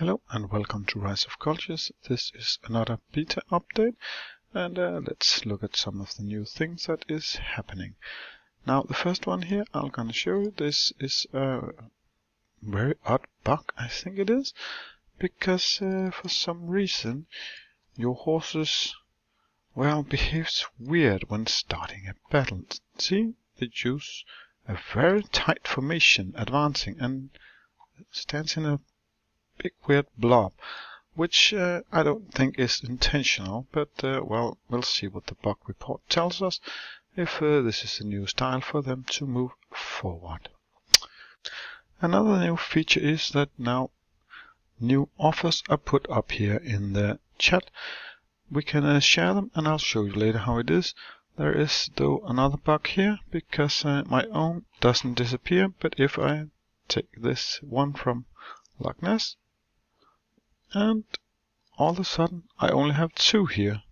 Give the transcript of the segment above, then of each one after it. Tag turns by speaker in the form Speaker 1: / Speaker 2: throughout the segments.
Speaker 1: Hello and welcome to Rise of Cultures. This is another beta update, and let's look at some of the new things that is happening. Now the first one here I'm gonna show you, this is a very odd bug, I think it is, because for some reason your horses, well, behaves weird when starting a battle. See, they use a very tight formation advancing and stands in a big weird blob, which I don't think is intentional, but well, we'll see what the bug report tells us, if this is a new style for them to move forward. Another new feature is that now new offers are put up here in the chat. We can share them, and I'll show you later how it is. There is though another bug here, because my own doesn't disappear, but if I take this one from Loch Ness, and all of a sudden I only have 2 here.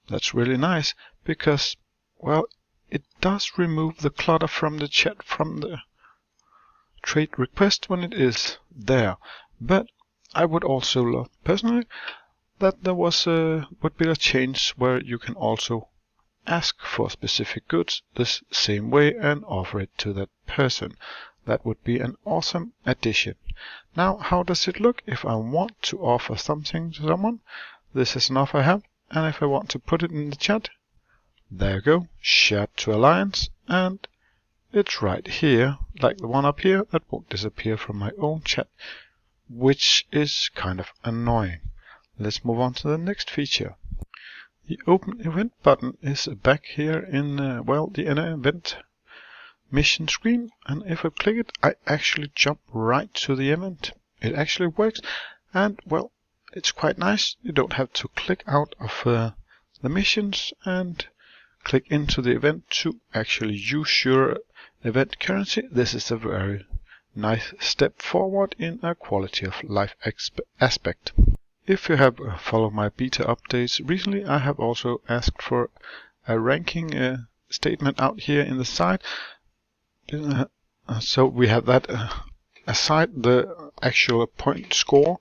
Speaker 1: That's really nice, because, well, it does remove the clutter from the chat, from the trade request when it is there. But I would also love, personally, that there would be a change where you can also ask for specific goods this same way and offer it to that person. That would be an awesome addition. Now, how does it look if I want to offer something to someone? This is an offer I have, and if I want to put it in the chat, there you go, shared to Alliance, and it's right here, like the one up here, that won't disappear from my own chat, which is kind of annoying. Let's move on to the next feature. The Open Event button is back here in, well, the event mission screen, and if I click it, I actually jump right to the event. It actually works, and well, it's quite nice. You don't have to click out of the missions and click into the event to actually use your event currency. This is a very nice step forward in a quality of life aspect. If you have followed my beta updates recently, I have also asked for a ranking statement out here in the side. So we have that aside the actual point score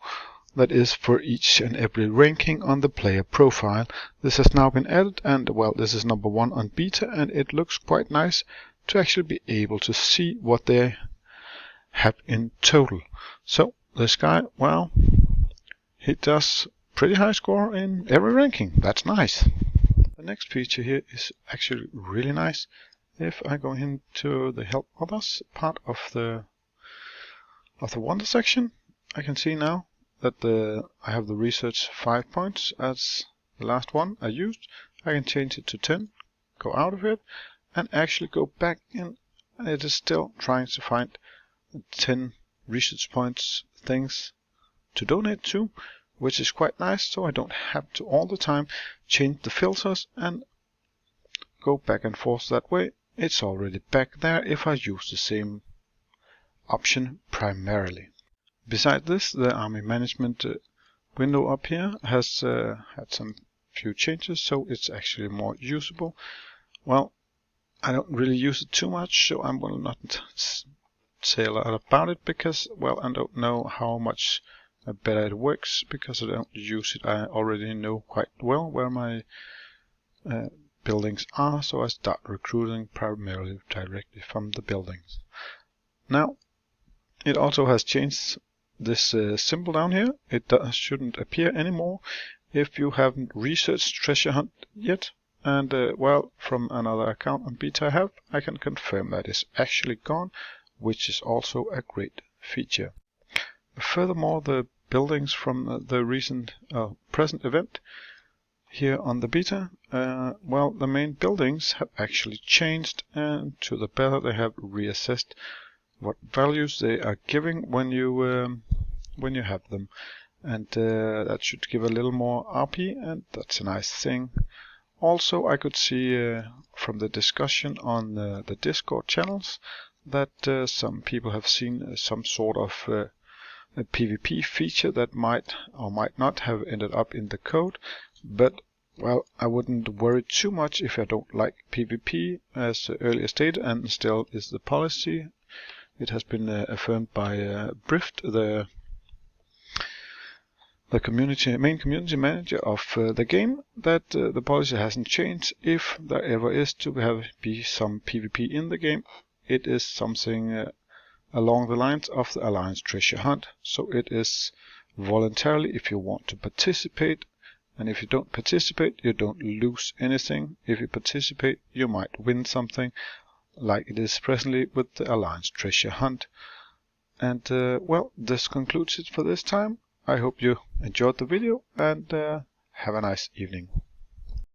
Speaker 1: that is for each and every ranking on the player profile. This has now been added, and well, this is number 1 on beta, and it looks quite nice to actually be able to see what they have in total. So this guy, well, he does pretty high score in every ranking. That's nice. The next feature here is actually really nice. If I go into the Help Others part of the Wonder section, I can see now that I have the research 5 points as the last one I used. I can change it to 10, go out of it, and actually go back in, and it is still trying to find 10 research points things to donate to, which is quite nice, so I don't have to all the time change the filters and go back and forth that way. It's already back there if I use the same option primarily. Besides this, the army management window up here has had some few changes, so it's actually more usable. Well, I don't really use it too much, so I will not say a lot about it, because, well, I don't know how much better it works, because I don't use it. I already know quite well where my buildings are, so I start recruiting primarily directly from the buildings. Now, it also has changed this symbol down here. It shouldn't appear anymore if you haven't researched Treasure Hunt yet, and well, from another account on beta I have, I can confirm that it's actually gone, which is also a great feature. Furthermore, the buildings from the recent present event here on the beta, well, the main buildings have actually changed, and to the better. They have reassessed what values they are giving when you have them, and that should give a little more RP, and that's a nice thing. Also, I could see from the discussion on the Discord channels that some people have seen some sort of a PvP feature that might or might not have ended up in the code, but well, I wouldn't worry too much if I don't like PvP, as earlier stated, and still is the policy. It has been affirmed by Brift, the the main community manager of the game, that the policy hasn't changed. If there ever is to be some PvP in the game, it is something along the lines of the Alliance Treasure Hunt. So it is voluntarily if you want to participate, and if you don't participate, you don't lose anything. If you participate, you might win something, like it is presently with the Alliance Treasure Hunt. And well, this concludes it for this time. I hope you enjoyed the video, and have a nice evening.